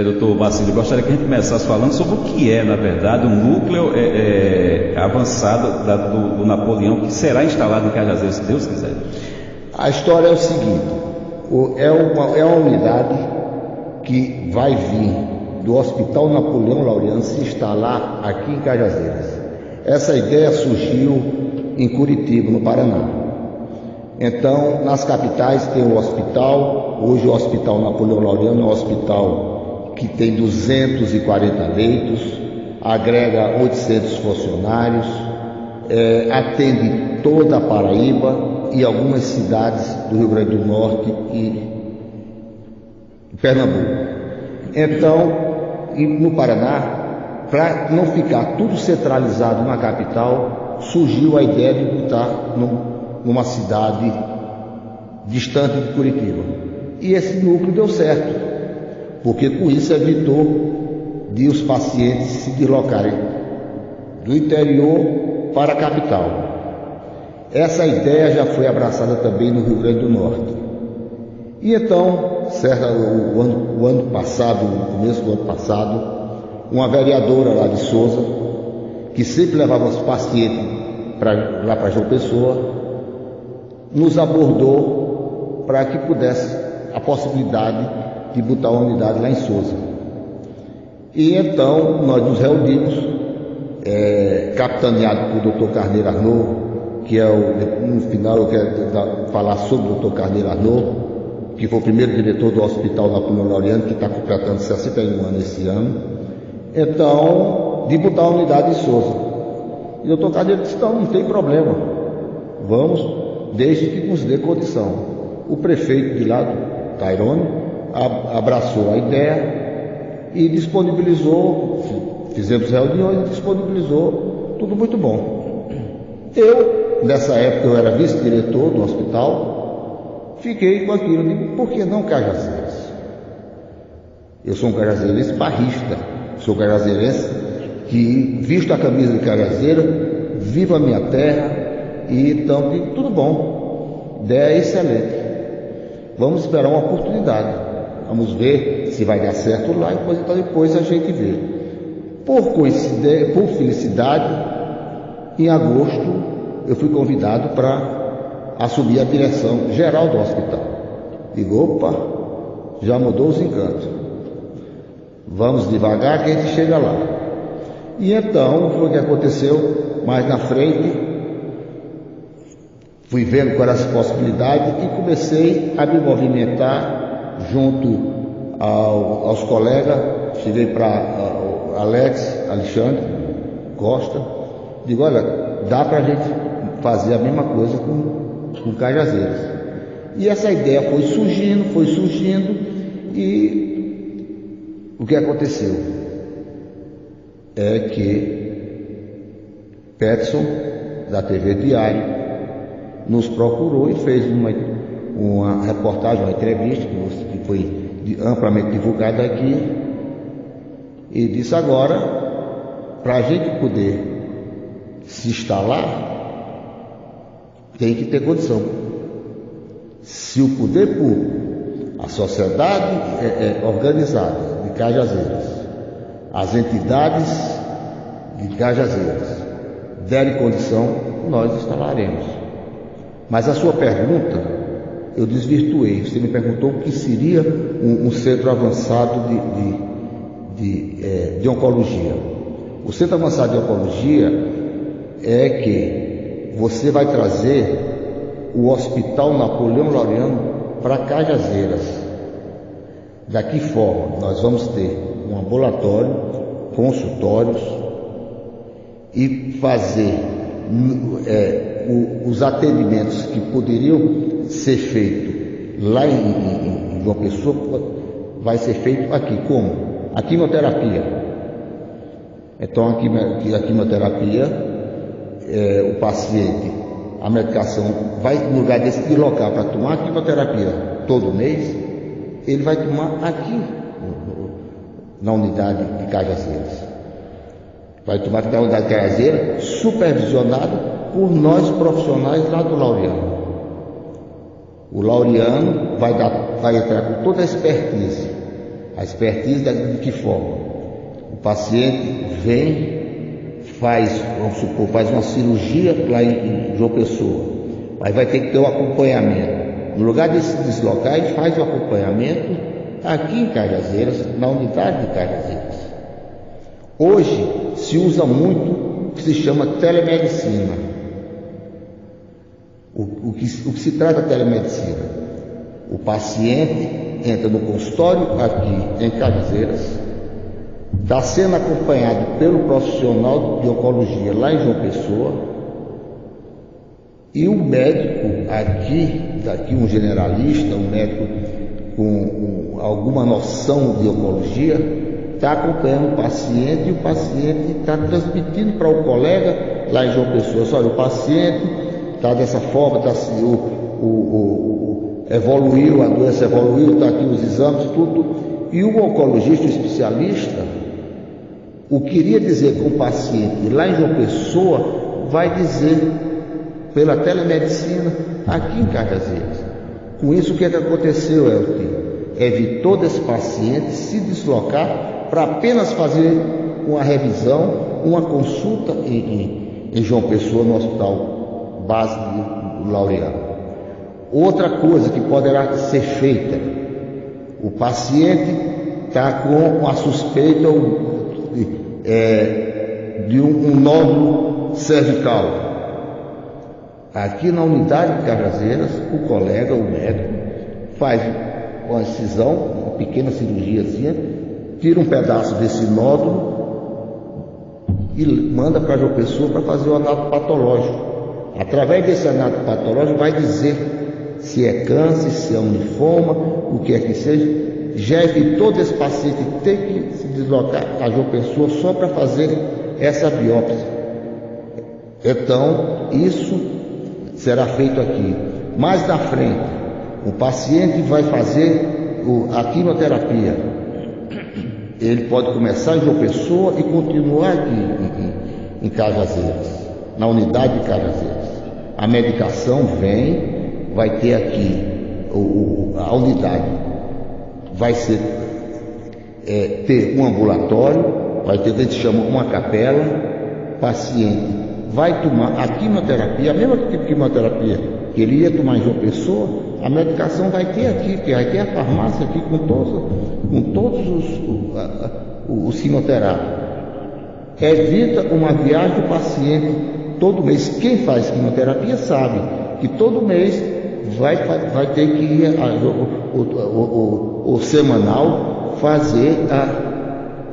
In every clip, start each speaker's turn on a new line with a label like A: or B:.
A: Doutor Marcílio, gostaria que a gente começasse falando sobre o que é, na verdade, um núcleo avançado do Napoleão, que será instalado em Cajazeiras, se Deus quiser.
B: A história é o seguinte, é uma unidade que vai vir do Hospital Napoleão Laureano se instalar aqui em Cajazeiras. Essa ideia surgiu em Curitiba, no Paraná. Então, nas capitais tem o hospital, hoje o Hospital Napoleão Laureano é um hospital que tem 240 leitos, agrega 800 funcionários, atende toda a Paraíba e algumas cidades do Rio Grande do Norte e Pernambuco. Então, no Paraná, para não ficar tudo centralizado na capital, surgiu a ideia de botar numa cidade distante de Curitiba. E esse núcleo deu certo, porque com isso evitou de os pacientes se deslocarem do interior para a capital. Essa ideia já foi abraçada também no Rio Grande do Norte. E então, o ano passado, no começo do ano passado, uma vereadora lá de Souza, que sempre levava os pacientes lá para João Pessoa, nos abordou para que pudesse a possibilidade de botar uma unidade lá em Souza. E então nós nos reunimos, capitaneado por Dr. Carneiro Arnaud, que no final eu quero falar sobre o Dr. Carneiro Arnaud, que foi o primeiro diretor do Hospital Napoleão Laureano, que está completando 61 anos esse ano. Então, de botar a unidade em Souza. E o Dr. Carneiro disse, não tem problema, vamos, desde que nos dê condição. O prefeito de lá, Tairone, abraçou a ideia e disponibilizou, fizemos reuniões e disponibilizou, tudo muito bom. Nessa época eu era vice-diretor do hospital, fiquei com aquilo, digo, por que não Cajazeiras? Eu sou um cajazeirense barrista, sou cajazeirense que visto a camisa de Cajazeira, vivo a minha terra e então digo, tudo bom, ideia excelente. Vamos esperar uma oportunidade, vamos ver se vai dar certo lá e depois a gente vê. Por felicidade, em agosto eu fui convidado para assumir a direção geral do hospital. Digo, opa, já mudou os encantos. Vamos devagar que a gente chega lá. E então foi o que aconteceu mais na frente. Fui vendo qual era essa possibilidade e comecei a me movimentar junto aos colegas. Cheguei para Alexandre Costa. Digo, olha, dá para a gente fazer a mesma coisa com Cajazeiras. E essa ideia foi surgindo e o que aconteceu é que Peterson, da TV Diário, nos procurou e fez uma reportagem, uma entrevista que foi amplamente divulgada aqui e disse agora, para a gente poder se instalar, tem que ter condição. Se o poder público, a sociedade organizada de Cajazeiras, as entidades de Cajazeiras derem condição, nós instalaremos. Mas a sua pergunta, eu desvirtuei. Você me perguntou o que seria um centro avançado de oncologia. O centro avançado de oncologia é que você vai trazer o Hospital Napoleão Laureano para Cajazeiras. Daqui forma, nós vamos ter um ambulatório, consultórios e fazer os atendimentos que poderiam ser feitos lá em João Pessoa, vai ser feito aqui. Como? A quimioterapia. Então, a quimioterapia, o paciente, a medicação, vai no lugar desse deslocar para tomar a quimioterapia todo mês, ele vai tomar aqui, na unidade de Cajazeiras. Vai tomar na unidade de Cajazeiras, supervisionado por nós profissionais lá do Laureano. O Laureano vai entrar com toda a expertise A expertise de que forma? O paciente vem, vamos supor, faz uma cirurgia lá em João Pessoa, mas vai ter que ter um acompanhamento. No lugar de se deslocar, ele faz o acompanhamento aqui em Cajazeiras, na unidade de Cajazeiras. Hoje se usa muito o que se chama telemedicina. O que se trata de telemedicina? O paciente entra no consultório aqui em Cajazeiras, está sendo acompanhado pelo profissional de oncologia lá em João Pessoa, e o médico daqui um generalista, um médico com alguma noção de oncologia, está acompanhando o paciente, e o paciente está transmitindo para o colega lá em João Pessoa: olha, o paciente está dessa forma, evoluiu, a doença evoluiu, está aqui os exames, tudo. E o oncologista, o especialista, o que iria dizer com o paciente lá em João Pessoa, vai dizer pela telemedicina aqui em Cajazeiras. Com isso, o que aconteceu, Elton? Evitou desse paciente se deslocar para apenas fazer uma revisão, uma consulta em João Pessoa, no Hospital Base de Laureano. Outra coisa que poderá ser feita: o paciente está com uma suspeita de um nódulo cervical. Aqui na unidade de Cajazeiras, o colega, o médico, faz uma incisão, uma pequena cirurgiazinha, tira um pedaço desse nódulo e manda para a João Pessoa para fazer o análisis patológico. Através desse análisis patológico vai dizer se é câncer, se é um linfoma, o que é que seja. Já evitou desse paciente ter que se deslocar a João Pessoa só para fazer essa biópsia. Então, isso será feito aqui. Mais na frente, o paciente vai fazer a quimioterapia. Ele pode começar em João Pessoa e continuar aqui em Cajazeiras, na unidade de Cajazeiras. A medicação vem, vai ter aqui a unidade, vai ser ter um ambulatório, vai ter o que a gente chama uma capela. O paciente vai tomar a quimioterapia, a mesma quimioterapia que ele ia tomar em João Pessoa, a medicação vai ter aqui, porque vai ter a farmácia aqui com todos os quimioterápicos. Evita uma viagem do paciente todo mês. Quem faz quimioterapia sabe que todo mês vai ter que ir o semanal fazer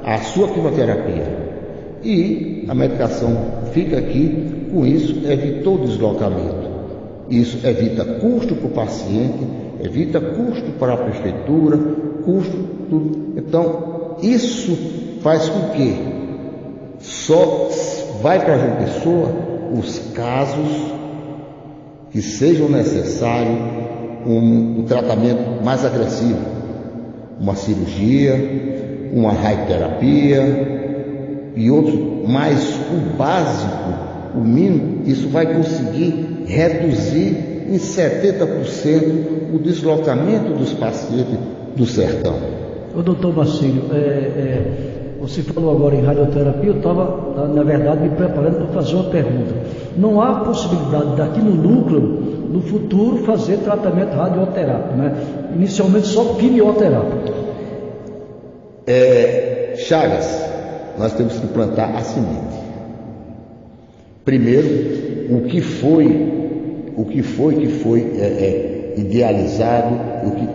B: a sua quimioterapia. E a medicação fica aqui. Com isso, evitou o deslocamento. Isso evita custo para o paciente, evita custo para a prefeitura, custo tudo. Então, isso faz com que só vai para a João Pessoa os casos que sejam necessários um tratamento mais agressivo, uma cirurgia, uma radioterapia e outros, mas o básico, o mínimo, isso vai conseguir reduzir em 70% o deslocamento dos pacientes do sertão.
C: Ô doutor Marcílio, você falou agora em radioterapia, eu estava, na verdade, me preparando para fazer uma pergunta. Não há possibilidade daqui no núcleo, no futuro, fazer tratamento radioterápico, né? Inicialmente só quimioterápico.
B: Chagas, nós temos que plantar a semente. Primeiro, o que foi idealizado,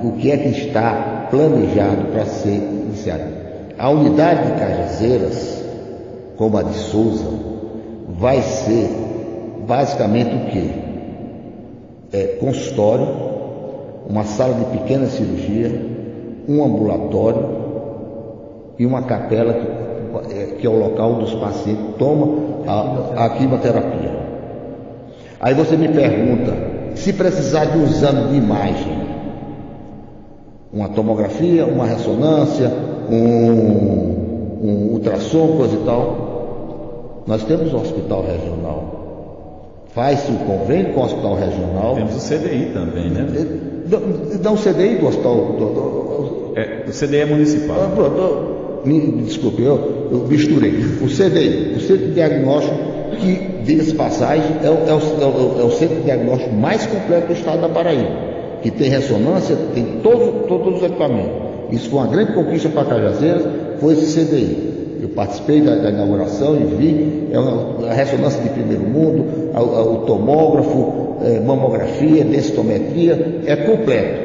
B: o que é que está planejado para ser iniciado. A unidade de Cajazeiras, como a de Souza, vai ser basicamente o quê? Consultório, uma sala de pequena cirurgia, um ambulatório e uma capela que é o local onde os pacientes tomam a quimioterapia. Aí você me pergunta, se precisar de um exame de imagem, uma tomografia, uma ressonância, um ultrassom, coisa e tal, nós temos um hospital regional. faz-se o convênio com o hospital regional.
A: Temos o CDI também, né?
B: Não, o CDI do hospital...
A: O CDI é municipal.
B: Desculpe, eu misturei. O CDI, o Centro de Diagnóstico, que, diga-se de passagem, é o centro de diagnóstico mais completo do estado da Paraíba, que tem ressonância, tem todos os equipamentos. Isso foi uma grande conquista para Cajazeiras, foi esse CDI. Eu participei da inauguração e vi, é a ressonância de primeiro mundo, o tomógrafo, mamografia, densitometria, é completo.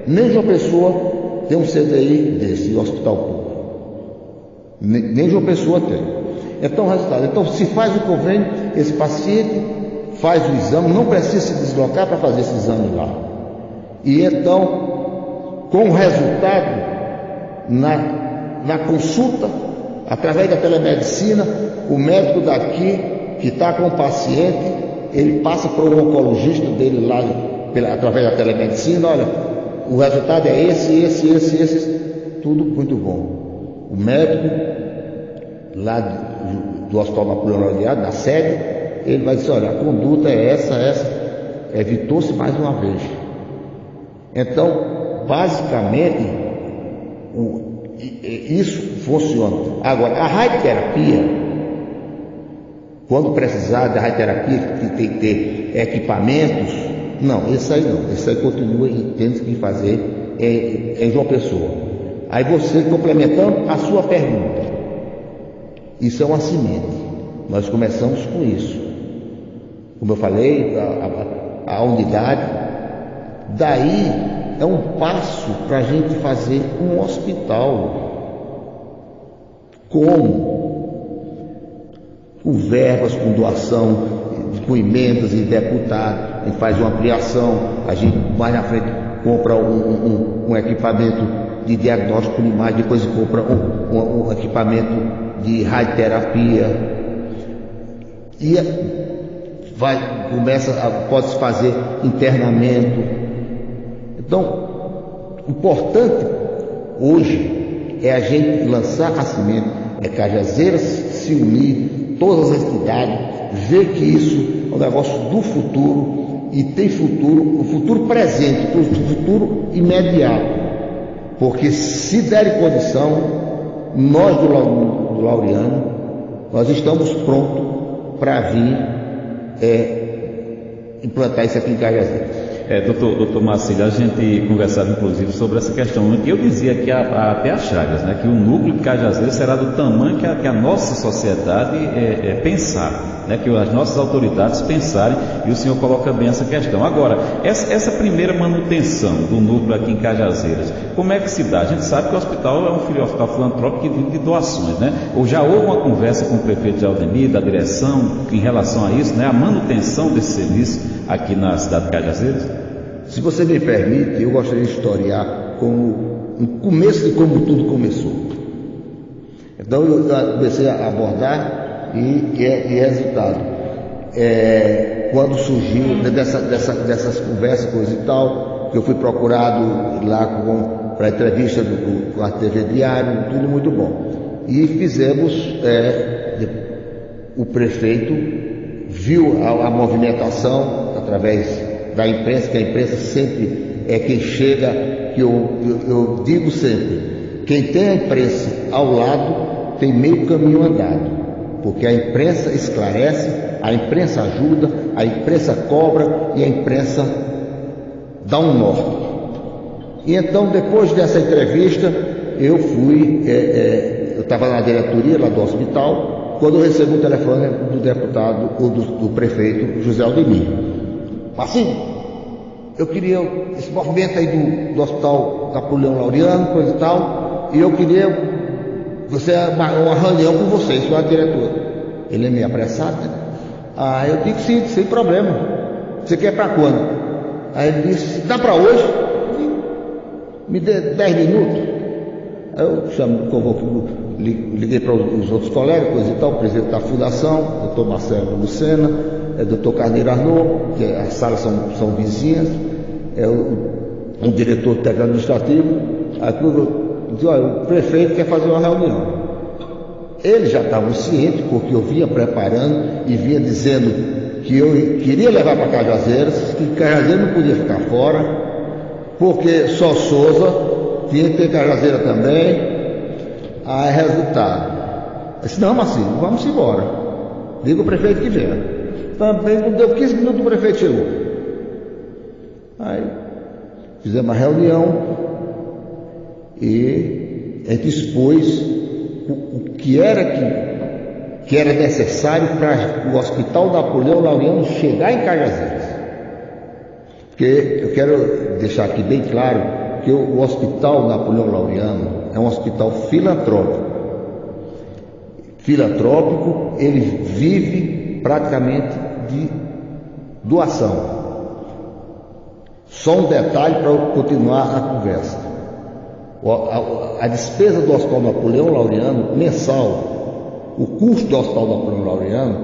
B: Nem João Pessoa tem um CDI desse, hospital público. Nem João Pessoa tem. Então, resultado. Então, se faz o convênio, esse paciente faz o exame, não precisa se deslocar para fazer esse exame lá. E então, com o resultado, na consulta, através da telemedicina, o médico daqui, que está com o paciente, ele passa para o oncologista dele lá, através da telemedicina, olha, o resultado é esse, tudo muito bom. O médico, lá do Hospital Napoleão Laureano, da sede, ele vai dizer, olha, a conduta é essa, evitou-se mais uma vez. Então, basicamente, isso funciona. Agora, a radioterapia, quando precisar da radioterapia, que tem que ter equipamentos, não, esse aí continua e tem que fazer em João Pessoa. Aí você, complementando a sua pergunta, isso é uma semente, nós começamos com isso, como eu falei, a unidade, daí é um passo para a gente fazer um hospital. Como? Com verbas, com doação, com emendas e deputado, a gente faz uma ampliação, a gente mais na frente compra um equipamento de diagnóstico por imagem, depois compra um equipamento de radioterapia e pode-se fazer internamento. Então, o importante hoje é a gente lançar a semente, é Cajazeiras se unir, todas as entidades, ver que isso é um negócio do futuro e tem futuro, o futuro presente, o futuro imediato, porque se der condição, nós do Laureano, nós estamos prontos para vir implantar isso aqui em Cajazeiras.
A: Doutor Marcílio, a gente conversava inclusive sobre essa questão. Eu dizia que até as Chagas, né, que o núcleo de Cajazeiras será do tamanho que a nossa sociedade pensar, né, que as nossas autoridades pensarem, e o senhor coloca bem essa questão. Agora, essa primeira manutenção do núcleo aqui em Cajazeiras, como é que se dá? A gente sabe que o hospital é um hospital filantrópico que vive de doações, né? Ou já houve uma conversa com o prefeito de Aldemir, da direção, em relação a isso, né, a manutenção desse serviço aqui na cidade de Cajazeiras?
B: Se você me permite, eu gostaria de historiar como um começo de como tudo começou. Então eu comecei a abordar e resultado. Quando surgiu dessas conversas, coisa e tal, que eu fui procurado lá para a entrevista com a TV Diário, tudo muito bom. E fizemos, o prefeito viu a movimentação através da imprensa, que a imprensa sempre é quem chega, que eu digo sempre, quem tem a imprensa ao lado tem meio caminho andado, porque a imprensa esclarece, a imprensa ajuda, a imprensa cobra e a imprensa dá um norte. E então, depois dessa entrevista, eu fui, eu estava na diretoria lá do hospital, quando eu recebi o telefone do deputado, ou do prefeito José Aldemir. Assim, eu queria esse movimento aí do Hospital Napoleão Laureano, coisa e tal, e eu queria uma reunião com vocês, com a diretora. Ele é meio apressado, né? Aí eu disse sim, sem problema. Você quer para quando? Aí ele disse, dá para hoje? Me dê 10 minutos. Aí eu liguei para os outros colegas, coisa e tal, o presidente da fundação, doutor Marcelo Lucena, doutor Carneiro Arnaud, que as salas são vizinhas, o diretor técnico administrativo. Aí eu disse, olha, o prefeito quer fazer uma reunião. Eles já estavam cientes, porque eu vinha preparando e vinha dizendo que eu queria levar para Cajazeiras, que Cajazeiras não podia ficar fora, porque só Souza tinha que ter Cajazeira também. Aí, resultado. Eu disse, não, Marcinho, vamos embora. Diga o prefeito que venha. Também não deu 15 minutos, o prefeito chegou. Aí, fizemos uma reunião e a gente expôs o que era necessário para o Hospital Napoleão Laureano chegar em Cajazeiras. Porque eu quero deixar aqui bem claro que o Hospital Napoleão Laureano é um hospital filantrópico. Filantrópico, ele vive praticamente de doação. Só um detalhe para eu continuar a conversa. A despesa do Hospital Napoleão Laureano, mensal, o custo do Hospital Napoleão Laureano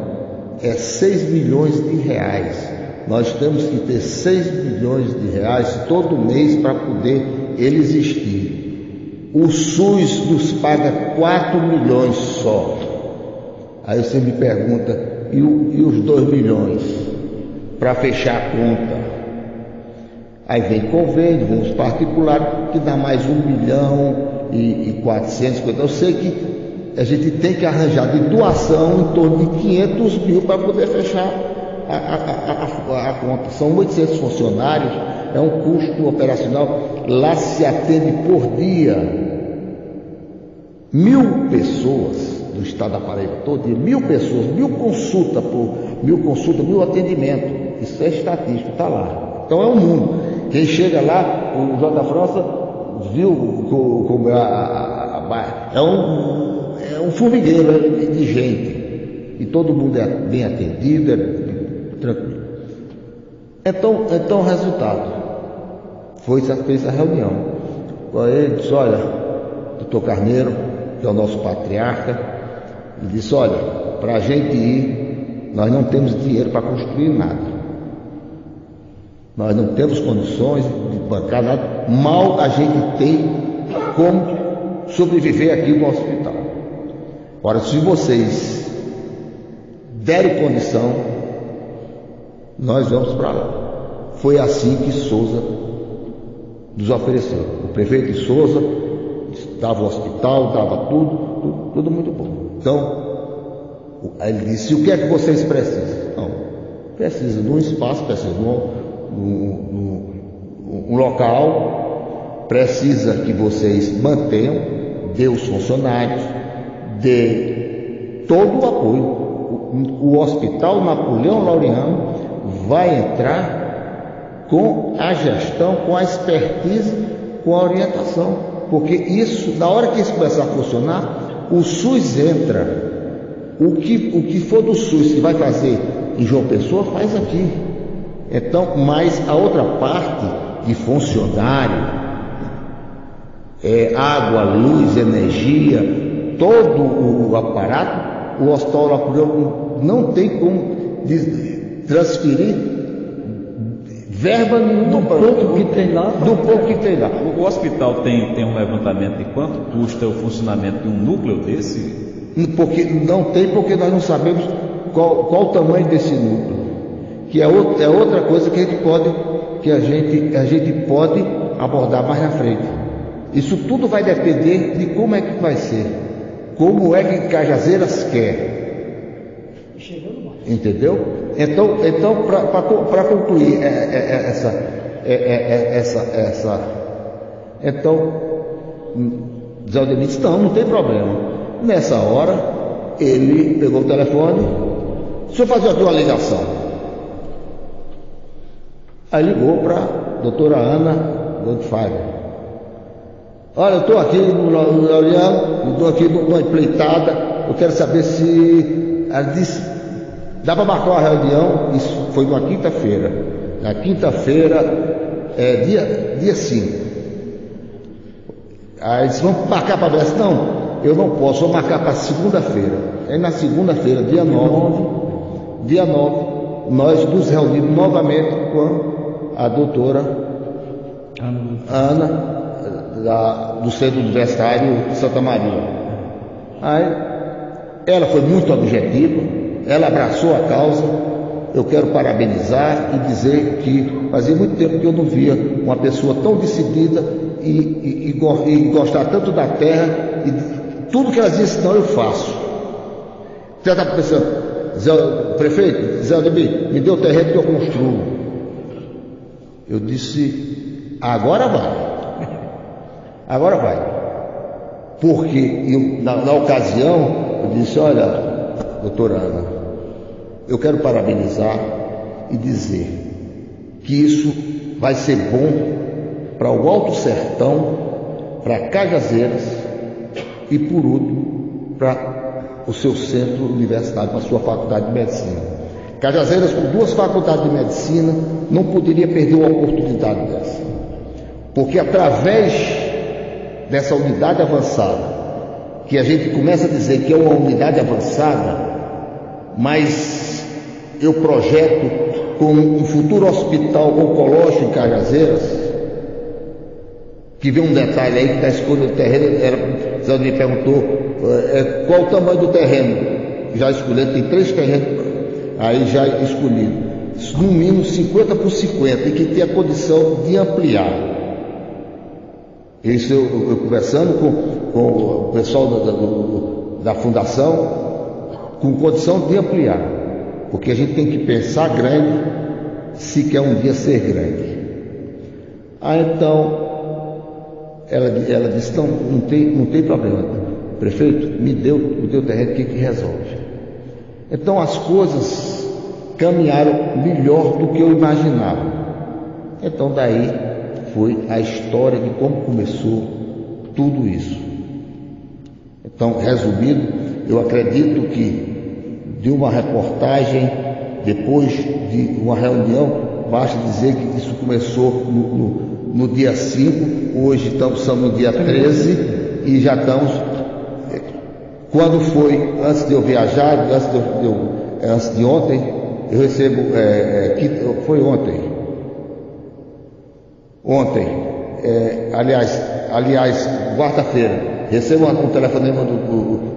B: é 6 milhões de reais. Nós temos que ter 6 milhões de reais todo mês para poder ele existir. O SUS nos paga 4 milhões só. Aí você me pergunta, e os 2 milhões para fechar a conta? Aí vem convênio, vem os particulares, que dá mais 1 milhão e 450. Eu sei que a gente tem que arranjar de doação em torno de 500 mil para poder fechar a conta. São 800 funcionários, é um custo operacional. Lá se atende por dia 1.000 pessoas do estado da Paraíba todo dia, 1.000 pessoas, 1.000 consultas, 1.000 atendimentos. Isso é estatístico, está lá. Então é um mundo. Quem chega lá, o J. França viu como é um formigueiro de gente. E todo mundo é bem atendido, é tranquilo. Então o resultado fez a reunião. Aí ele disse, olha, doutor Carneiro, que é o nosso patriarca, ele disse, olha, para a gente ir, nós não temos dinheiro para construir nada. Nós não temos condições de bancar nada. Mal a gente tem como sobreviver aqui no hospital. Ora, se vocês derem condição, nós vamos para lá. Foi assim que Souza nos ofereceu. O prefeito de Souza dava o hospital, dava tudo muito bom. Então, aí ele disse, o que é que vocês precisam? Não, precisa de um espaço, precisa de um local, precisa que vocês mantenham, dê os funcionários, dê todo o apoio. O Hospital Napoleão Laureano vai entrar com a gestão, com a expertise, com a orientação, porque isso, na hora que isso começar a funcionar, o SUS entra. O que for do SUS que vai fazer em João Pessoa, faz aqui. Então, mas a outra parte de funcionário, água, luz, energia, todo o aparato, o Hospital Napoleão não tem como transferir verba nenhuma
C: do pouco que tem lá.
B: Do pouco que tem lá.
A: O hospital tem um levantamento de quanto custa o funcionamento de um núcleo desse?
B: Porque não tem, porque nós não sabemos qual o tamanho desse núcleo. Que é outra coisa que a gente pode abordar mais na frente. Isso tudo vai depender de como é que vai ser, como é que Cajazeiras quer. Entendeu? Então para concluir então Zé Aldemir disse, não tem problema. Nessa hora ele pegou o telefone, deixa eu fazer aqui uma ligação. Aí ligou para a doutora Ana Goldfein. Olha, eu estou aqui no Laureano, estou aqui numa empreitada, eu quero saber se... Ela disse, dá para marcar uma reunião, isso foi numa quinta-feira. Na quinta-feira, dia 5. Aí disse, vamos marcar para ver. Não, eu não posso, vou marcar para segunda-feira. Aí na segunda-feira, dia 9, nós nos reunimos novamente com a doutora Ana, do Centro Universitário de Santa Maria. Aí ela foi muito objetiva, ela abraçou a causa eu quero parabenizar e dizer que fazia muito tempo que eu não via uma pessoa tão decidida e gostar tanto da terra, e tudo que ela disse, não, eu faço. Você está pensando, prefeito, Zé Aldemir, me deu o terreno que eu construo. Eu disse, agora vai. Agora vai. Porque na ocasião, eu disse, olha, doutora Ana, eu quero parabenizar e dizer que isso vai ser bom para o Alto Sertão, para Cajazeiras e, por último, para o seu centro universitário, para a sua faculdade de medicina. Cajazeiras, com 2 faculdades de medicina, não poderia perder uma oportunidade dessa. Porque através dessa unidade avançada, que a gente começa a dizer que é uma unidade avançada, mas eu projeto com um futuro hospital oncológico em Cajazeiras, que vem um detalhe aí que da escolha do terreno, Zé me perguntou qual o tamanho do terreno. Já escolhido, tem 3 terrenos aí já escolhidos, no mínimo 50 por 50, e que tem a condição de ampliar. Isso eu conversando com o pessoal da fundação, com condição de ampliar, porque a gente tem que pensar grande se quer um dia ser grande. Então ela disse, não tem problema, prefeito, me deu o terreno, o que resolve? Então as coisas caminharam melhor do que eu imaginava. Então daí foi a história de como começou tudo isso. Então, resumido, eu acredito que de uma reportagem, depois de uma reunião, basta dizer que isso começou no dia 5, hoje estamos no dia 13 e já estamos. Quando foi, antes de eu viajar, antes de ontem, eu recebo, foi ontem, aliás, quarta-feira, recebo um telefonema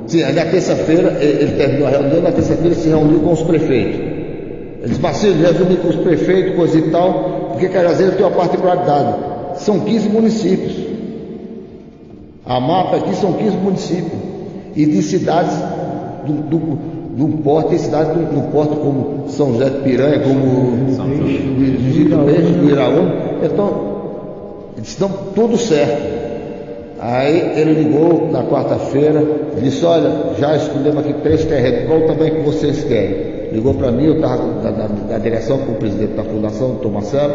B: sim, na terça-feira, ele terminou a reunião, na terça-feira se reuniu com os prefeitos. Ele disse, Marcelo, reuni com os prefeitos, coisa e tal, porque Cajazeiras tem uma particularidade, são 15 municípios. A mapa aqui são 15 municípios, e de cidades do porto, tem cidades do porto como São José de Piranha, como Iraúna. Então, eles estão tudo certo. Aí ele ligou na quarta-feira, disse, olha, já escolhemos aqui 3 terrenos, qual o tamanho que vocês querem? Ligou para mim, eu estava na direção com o presidente da fundação, o Dr. Marcelo.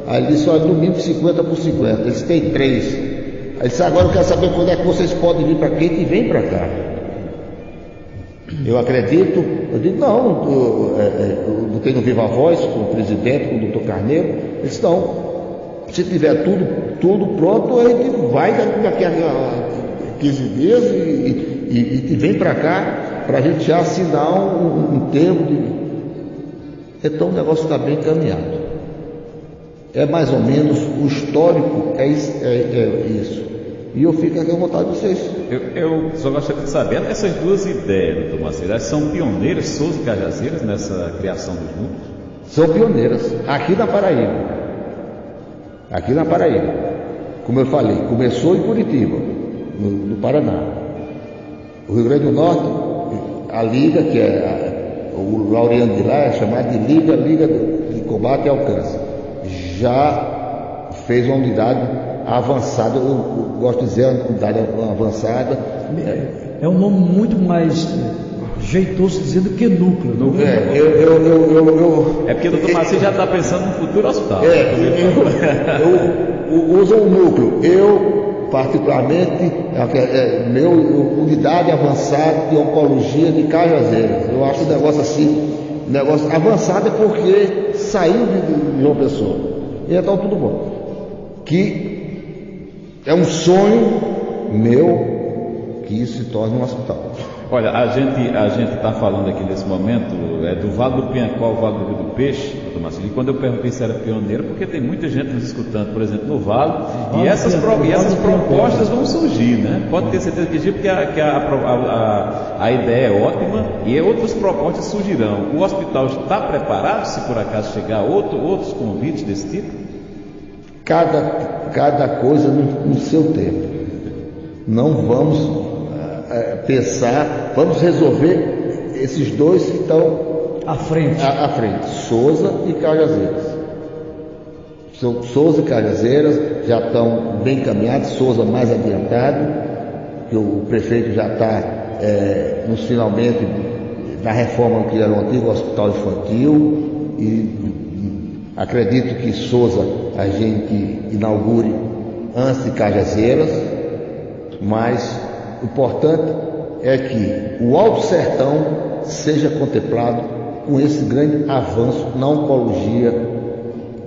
B: Aí ele disse, olha, no mínimo 50 por 50, eles têm 3. Aí disse, agora eu quero saber quando é que vocês podem vir para aqui e vem para cá. Eu acredito, eu digo, não, eu botei no Viva Voz com o presidente, com o doutor Carneiro, eles estão, se tiver tudo pronto, a gente vai daqui a 15 dias e vem para cá, para a gente já assinar um termo de. Então o negócio está bem encaminhado. É mais ou menos, o histórico é isso. E eu fico aqui à vontade de vocês.
A: Eu só gostaria de saber, essas 2 ideias, doutor Marcelo, são pioneiras, Souza e Cajazeiras, nessa criação dos núcleos?
B: São pioneiras, aqui na Paraíba. Aqui na Paraíba. Como eu falei, começou em Curitiba, no Paraná. O Rio Grande do Norte, a Liga, que é o Laureano de lá, é chamada de Liga de Combate ao Câncer. Já fez uma unidade avançada, eu gosto de dizer unidade avançada.
C: É um nome muito mais jeitoso dizendo que núcleo.
A: É porque o doutor Marcelo já está pensando no futuro hospital.
B: Eu uso o núcleo. Eu, particularmente, meu unidade avançada de oncologia de Cajazeiras. Eu acho um negócio assim, avançado é porque saiu de uma pessoa. E então tudo bom. Que é um sonho meu que isso se torne um hospital.
A: Olha, a gente está falando aqui nesse momento do Vale do Piancó, o Vale do Rio do Peixe, doutor Marcelo. E quando eu perguntei se era pioneiro, porque tem muita gente nos escutando, por exemplo, no Vale, e essas propostas vão surgir, né? Pode ter certeza que porque a ideia é ótima e outras propostas surgirão. O hospital está preparado se por acaso chegar outros convites desse tipo?
B: Cada coisa no seu tempo. Não vamos pensar, vamos resolver esses dois que estão à frente, Souza e Cajazeiras. Souza e Cajazeiras já estão bem caminhados, Souza mais adiantado, que o prefeito já está nos finalmente da reforma que era o antigo hospital infantil, e acredito que Souza a gente inaugure antes de Cajazeiras, mas o importante é que o Alto Sertão seja contemplado com esse grande avanço na oncologia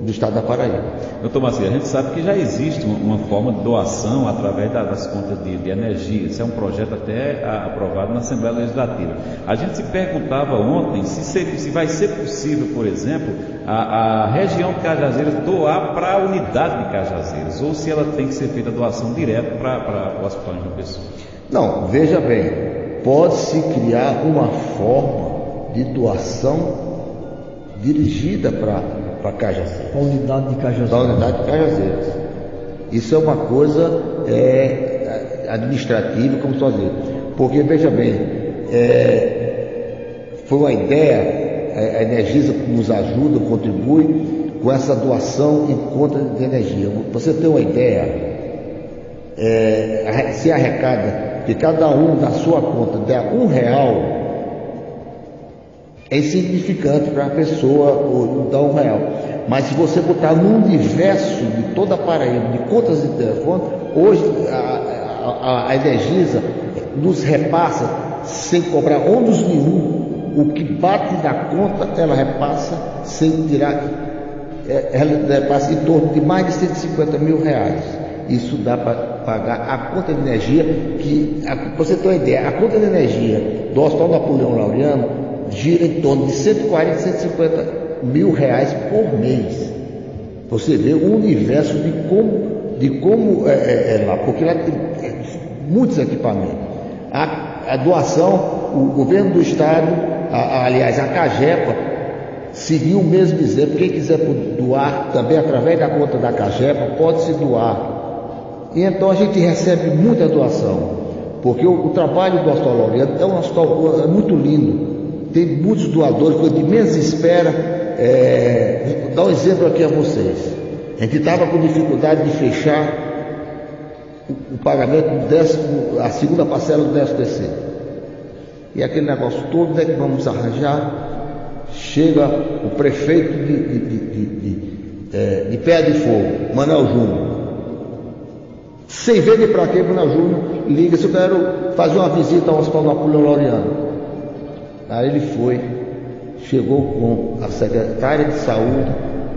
B: do estado da Paraíba.
A: Doutor Marcelo, a gente sabe que já existe uma forma de doação através das contas de energia. Isso é um projeto até aprovado na Assembleia Legislativa. A gente se perguntava ontem se vai ser possível, por exemplo, a região de Cajazeiras doar para a unidade de Cajazeiras, ou se ela tem que ser feita doação direto para o Hospital de João Pessoa.
B: Não, veja bem, pode-se criar uma forma de doação dirigida para Cajazeiras.
C: A unidade de Cajazeiras.
B: Da unidade de Cajazeiras. Isso é uma coisa administrativa, como estou dizendo. Porque, veja bem, foi uma ideia, a Energisa nos ajuda, contribui com essa doação em conta de energia. Você tem uma ideia, se arrecada que cada um da sua conta der R$1, é insignificante para a pessoa dar R$1. Mas se você botar no universo de toda a Paraíba, de contas de telefone, hoje a Energisa nos repassa, sem cobrar ônus nenhum, o que bate da conta, ela repassa sem tirar, ela repassa em torno de mais de R$150 mil. Isso dá para pagar a conta de energia, para você ter uma ideia, a conta de energia do Hospital Napoleão Laureano gira em torno de R$140, R$150 mil por mês. Você vê o universo de como é lá, porque lá tem muitos equipamentos. A doação, o governo do estado, aliás, a Cagepa, seguiu o mesmo exemplo. Quem quiser doar também através da conta da Cagepa, pode se doar. E então a gente recebe muita doação, porque o trabalho do Hospital Laureano é um hospital muito lindo. Tem muitos doadores que de menos espera. Vou dar um exemplo aqui a vocês. A gente estava com dificuldade de fechar o pagamento a segunda parcela do 13º. E aquele negócio todo, onde é que vamos arranjar? Chega o prefeito de Pedra de Fogo, Manuel Júnior. Sem ver de para quê, Manuel Júnior liga: se eu quero fazer uma visita ao Hospital Napoleão Laureano. Aí ele foi, chegou com a secretária de saúde,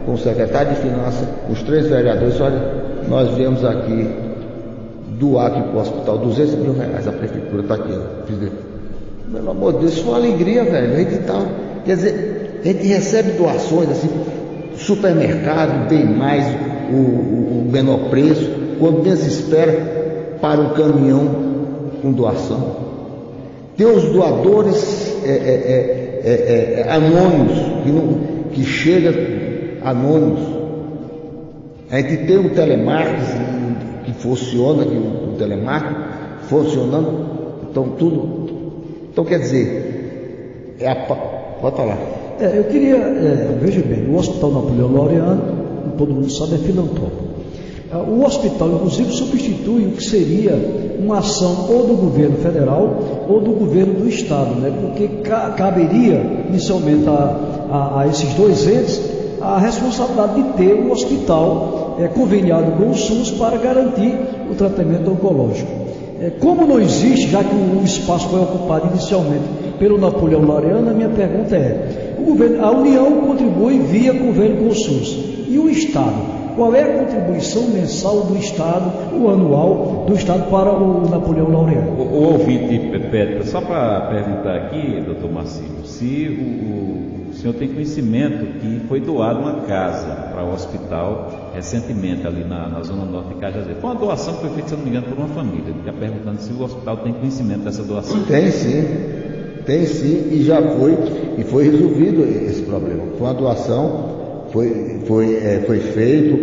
B: com o secretário de finanças, os 3 vereadores. Olha, nós viemos aqui doar aqui para o hospital R$200 mil, a prefeitura está aqui. Pelo amor de Deus, isso foi uma alegria, velho. Quer dizer, a gente recebe doações assim, supermercado, bem mais, o menor preço, quando menos espera, para um caminhão com doação. Tem os doadores anônimos, que chegam anônimos. A gente tem um telemarketing que funciona, o telemarketing funcionando, então tudo. Então quer dizer, pode falar.
C: Eu queria, veja bem, o Hospital Napoleão Laureano, todo mundo sabe, é filantrópico. O hospital, inclusive, substitui o que seria uma ação ou do governo federal ou do governo do estado, né? Porque caberia inicialmente a esses dois entes a responsabilidade de ter um hospital conveniado com o SUS para garantir o tratamento oncológico. Como não existe, já que o espaço foi ocupado inicialmente pelo Napoleão Laureano, a minha pergunta é: a União contribui via convênio com o SUS, e o Estado? Qual é a contribuição mensal do Estado, o anual do Estado para o Napoleão Laureano?
A: O ouvinte pede, só para perguntar aqui, doutor Marcelo, se o senhor tem conhecimento que foi doada uma casa para o hospital recentemente ali na zona norte de Cajazeiras. Foi uma doação que foi feita, se não me engano, por uma família. Ele está perguntando se o hospital tem conhecimento dessa doação.
B: Tem sim, e já foi resolvido esse problema. Foi uma doação, foi feito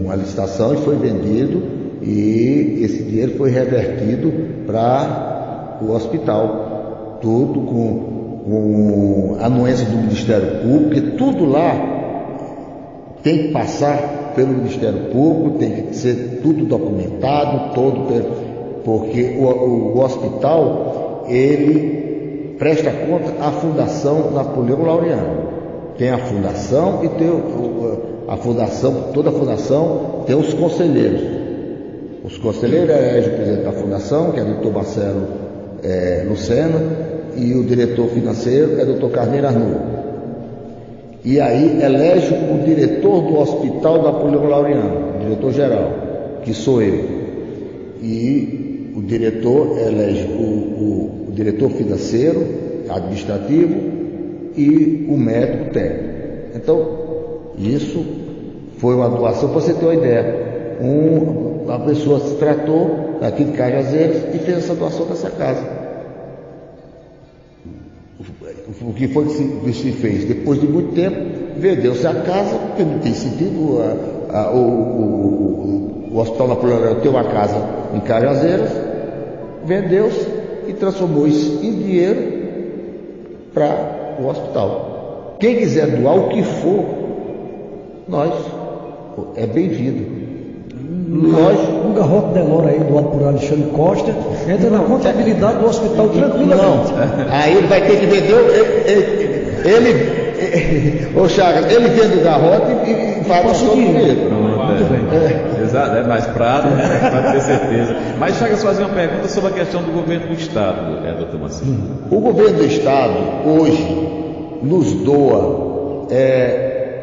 B: uma licitação e foi vendido, e esse dinheiro foi revertido para o hospital, tudo com anuência do Ministério Público, porque tudo lá tem que passar pelo Ministério Público, tem que ser tudo documentado, porque o hospital, ele presta conta à Fundação Napoleão Laureano. Tem a fundação e tem a fundação, toda a fundação tem os conselheiros. Os conselheiros elegem o presidente da fundação, que é o Dr. Marcelo Lucena, e o diretor financeiro é o Dr. Carneiro Arnoux. E aí elege o diretor do Hospital Napoleão Laureano, o diretor-geral, que sou eu. E o diretor elege o diretor financeiro, administrativo e o médico técnico. Então, isso foi uma doação, para você ter uma ideia. Uma pessoa se tratou aqui de Cajazeiras e fez essa doação dessa casa. O que foi que se fez? Depois de muito tempo, vendeu-se a casa, porque não tem sentido. O Hospital Napoleão tem uma casa em Cajazeiras, vendeu-se e transformou isso em dinheiro para o hospital. Quem quiser doar o que for, é bem-vindo. Lógico.
C: Um garrote Delora aí, doado por Alexandre Costa, entra na contabilidade do hospital tranquilamente.
B: Não, aí ele vai ter que vender. Ô Chagas, ele vende o garrote e faz o seu dinheiro.
A: Muito bem. Exato, é mais prazo, né? Pode ter certeza. Mas Chagas, fazer uma pergunta sobre a questão do governo do Estado, doutor Marcelo.
B: O governo do Estado, hoje, nos doa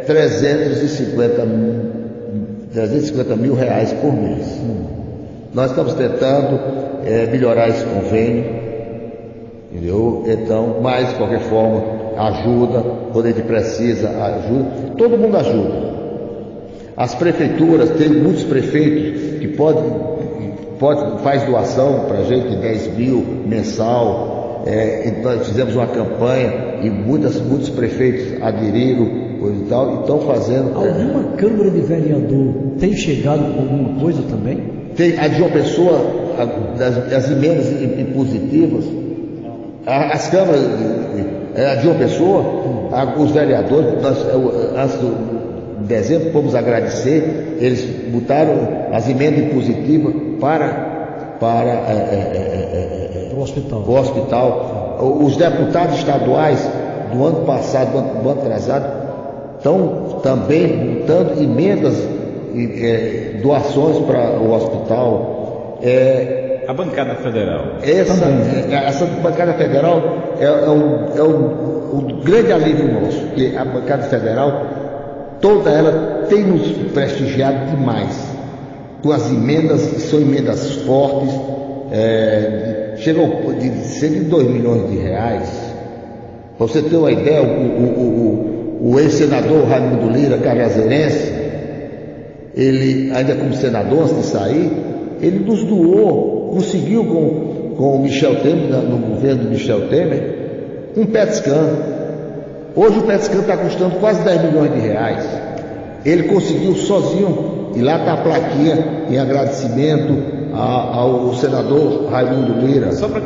B: 350 mil reais por mês. Nós estamos tentando melhorar esse convênio, entendeu? Então, mas de qualquer forma, ajuda, quando a gente precisa, ajuda. Todo mundo ajuda. As prefeituras, tem muitos prefeitos que faz doação para a gente de 10 mil mensal. Nós fizemos uma campanha e muitos prefeitos aderiram e tal, e estão fazendo.
C: Alguma Câmara de Vereador tem chegado com alguma coisa também?
B: Tem a de uma pessoa, as emendas impositivas, as câmaras, a de uma pessoa, os vereadores, antes de dezembro, fomos agradecer, eles botaram as emendas impositivas para o hospital. Os deputados estaduais do ano passado, do ano atrasado, estão também botando emendas e doações para o hospital.
A: A bancada federal.
B: Essa bancada federal é um grande alívio nosso, porque a bancada federal, toda ela tem nos prestigiado demais, com as emendas, que são emendas fortes, chegam de cerca de 2 milhões de reais. Para você ter uma ideia, o ex-senador Raimundo Lira, cajazeirense, ele, ainda como senador, antes de sair, ele nos doou, conseguiu com o Michel Temer, no governo do Michel Temer, um PET scan. Hoje o PET scan está custando quase 10 milhões de reais. Ele conseguiu sozinho, e lá está a plaquinha em agradecimento ao senador Raimundo Lira.
A: Só para